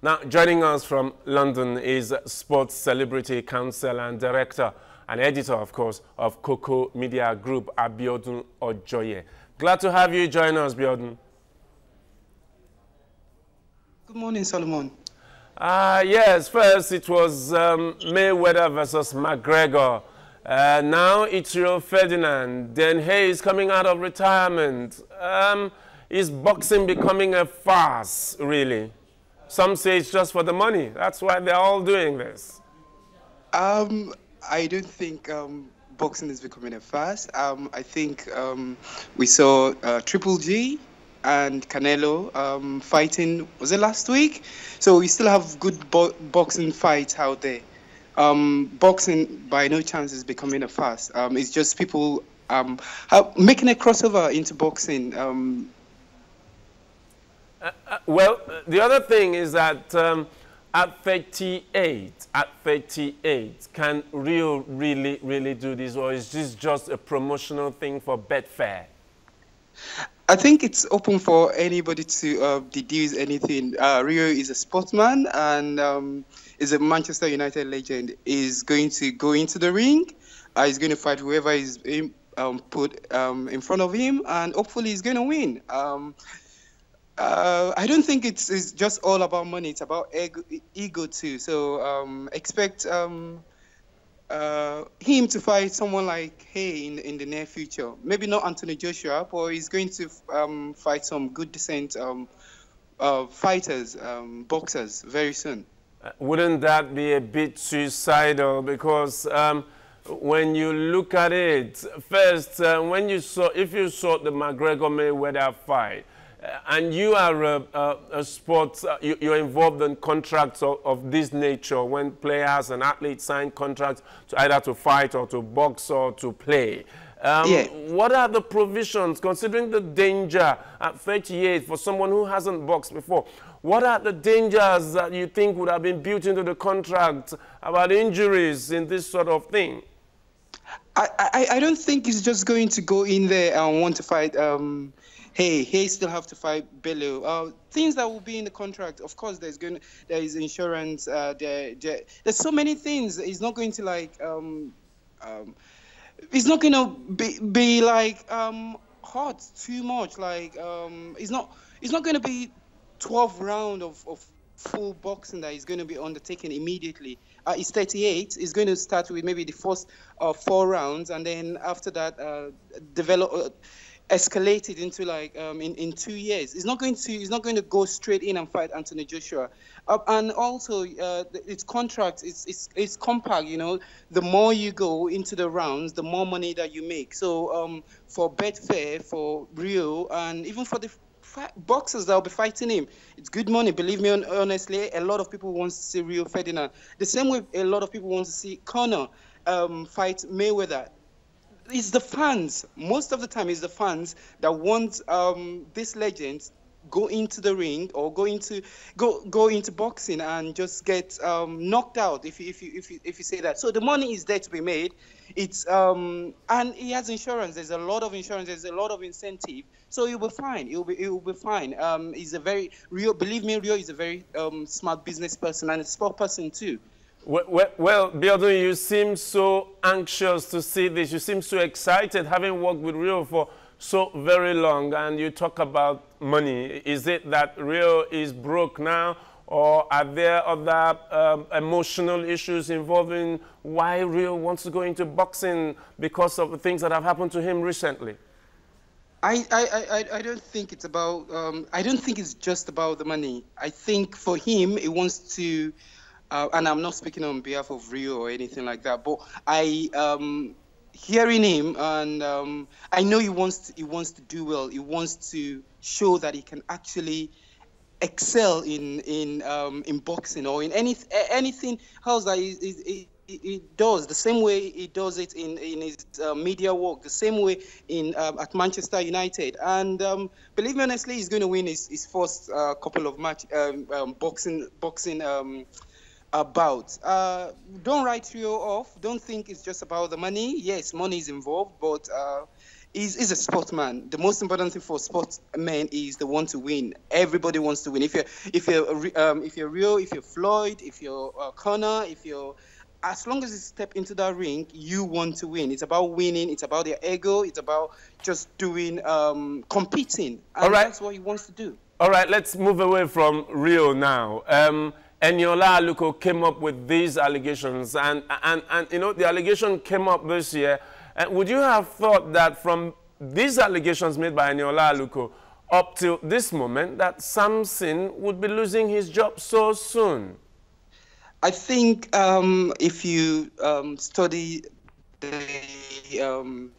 Now, joining us from London is sports celebrity, counsel and director and editor, of course, of Coco Media Group, Abiodun Ojoye. Glad to have you join us, Abiodun. Good morning, Solomon. Yes, first it was Mayweather versus McGregor. Now it's Rio Ferdinand. Then Hayes coming out of retirement. Is boxing becoming a farce, really? Some say it's just for the money. That's why they're all doing this. I don't think boxing is becoming a farce. I think we saw Triple G and Canelo fighting, was it last week? So we still have good boxing fights out there. Boxing by no chance is becoming a farce. It's just people making a crossover into boxing. Well, the other thing is that at 38, can Rio really do this, or is this just a promotional thing for Betfair? I think it's open for anybody to deduce anything. Rio is a sportsman and is a Manchester United legend. Is going to go into the ring. He's going to fight whoever is put in front of him, and hopefully he's going to win. I don't think it's just all about money. It's about ego too. So expect him to fight someone like Hay in the near future. Maybe not Anthony Joshua, but he's going to fight some good, decent fighters, boxers very soon. Wouldn't that be a bit suicidal? Because when you look at it, first, if you saw the McGregor-Mayweather fight, and you are a sports, you're involved in contracts of this nature when players and athletes sign contracts to either to fight or to box or to play. What are the provisions, considering the danger at 38 for someone who hasn't boxed before? What are the dangers that you think would have been built into the contract about injuries in this sort of thing? I don't think he's just going to go in there and want to fight Hey, still have to fight Bello. Things that will be in the contract. Of course, there is insurance. There's so many things. It's not going to like. It's not going to be like hot too much. Like it's not going to be 12 rounds of full boxing that is going to be undertaken immediately. It's 38. It's going to start with maybe the first 4 rounds, and then after that, escalated into like in 2 years. He's not going to go straight in and fight Anthony Joshua. And also its contract is compact. You know, the more you go into the rounds, the more money that you make. So for Betfair, for Rio, and even for the boxers that will be fighting him, it's good money. Believe me, honestly, a lot of people want to see Rio Ferdinand. The same way a lot of people want to see Conor fight Mayweather. It's the fans. Most of the time, it's the fans that want this legend go into the ring or go into boxing and just get knocked out. If you say that, so the money is there to be made. It's and he has insurance. There's a lot of insurance. There's a lot of incentive. So he'll be fine. He'll be fine. He's a very Believe me, Rio is a very smart business person and a sport person too. Well, Abiodun, you seem so anxious to see this. You seem so excited, having worked with Rio for so very long, and you talk about money. Is it that Rio is broke now, or are there other emotional issues involving why Rio wants to go into boxing because of the things that have happened to him recently? I don't think it's about. I don't think it's just about the money. I think for him, he wants to. And I'm not speaking on behalf of Rio or anything like that, but hearing him, and I know he wants to do well. He wants to show that he can actually excel in boxing or in anything else that he does. The same way he does it in his media work, the same way at Manchester United. And believe me, honestly, he's going to win his first couple of boxing about. Don't write Rio off. Don't think it's just about the money. Yes, money is involved, but He's a sportsman. The most important thing for sportsmen is the want to win. Everybody wants to win. If you're Rio, if you're Floyd, if you're Connor, as long as you step into that ring, you want to win. It's about winning. It's about their ego. It's about just doing competing, and that's what he wants to do. All right, let's move away from Rio now. Eniola Aluko came up with these allegations, and you know, the allegation came up this year. Would you have thought that from these allegations made by Eniola Aluko up till this moment that Samson would be losing his job so soon? I think if you study the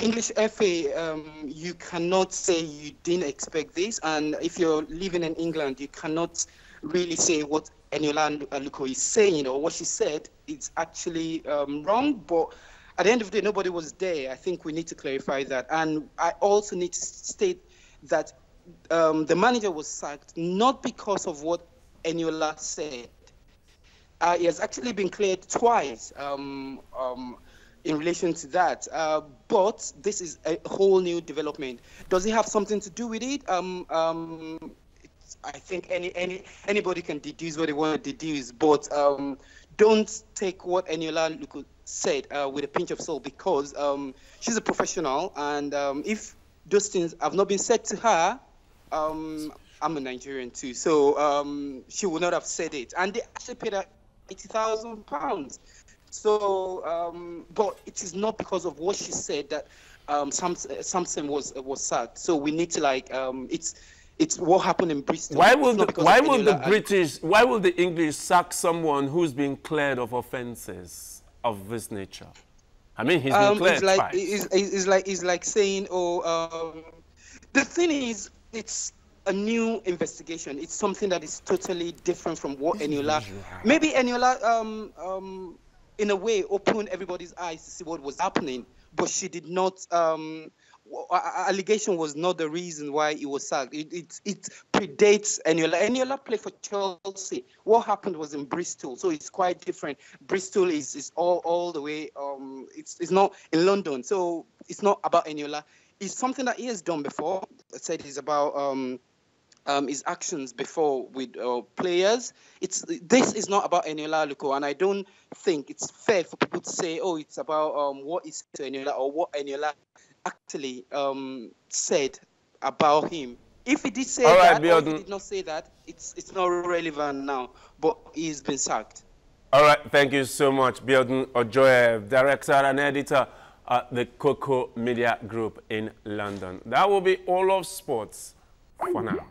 English FA, you cannot say you didn't expect this. And if you're living in England, you cannot really say what Eniola Aluko is saying or what she said. It's actually wrong. But at the end of the day, nobody was there. I think we need to clarify that. And I also need to state that the manager was sacked not because of what Eniola said. He has actually been cleared twice in relation to that. But this is a whole new development. Does it have something to do with it? I think anybody can deduce what they want to deduce, but don't take what Eniola Aluko said with a pinch of salt, because she's a professional, and if those things have not been said to her, I'm a Nigerian too, so she would not have said it. And they actually paid her £80,000. So, but it is not because of what she said that Samson was sacked. So we need to it's what happened in Bristol. Why will the English sack someone who's been cleared of offences of this nature? I mean, he's been cleared twice. It's like saying, the thing is, it's a new investigation. It's something that is totally different from what Eniola. Maybe Eniola, in a way, opened everybody's eyes to see what was happening, but she did not. Allegation was not the reason why he was sacked. It predates Eniola. Eniola played for Chelsea. What happened was in Bristol, so it's quite different. Bristol is all the way. It's not in London, so it's not about Eniola. It's something that he has done before. I said it's about his actions before with players. This is not about Eniola Aluko, and I don't think it's fair for people to say, oh, it's about what is to Eniola or what Eniola actually said about him. If he did say that, or if he did not say that, it's not relevant now. But he's been sacked. All right, thank you so much, Biodun Ojoye, director and editor at the Coco Media Group in London. That will be all of sports for now.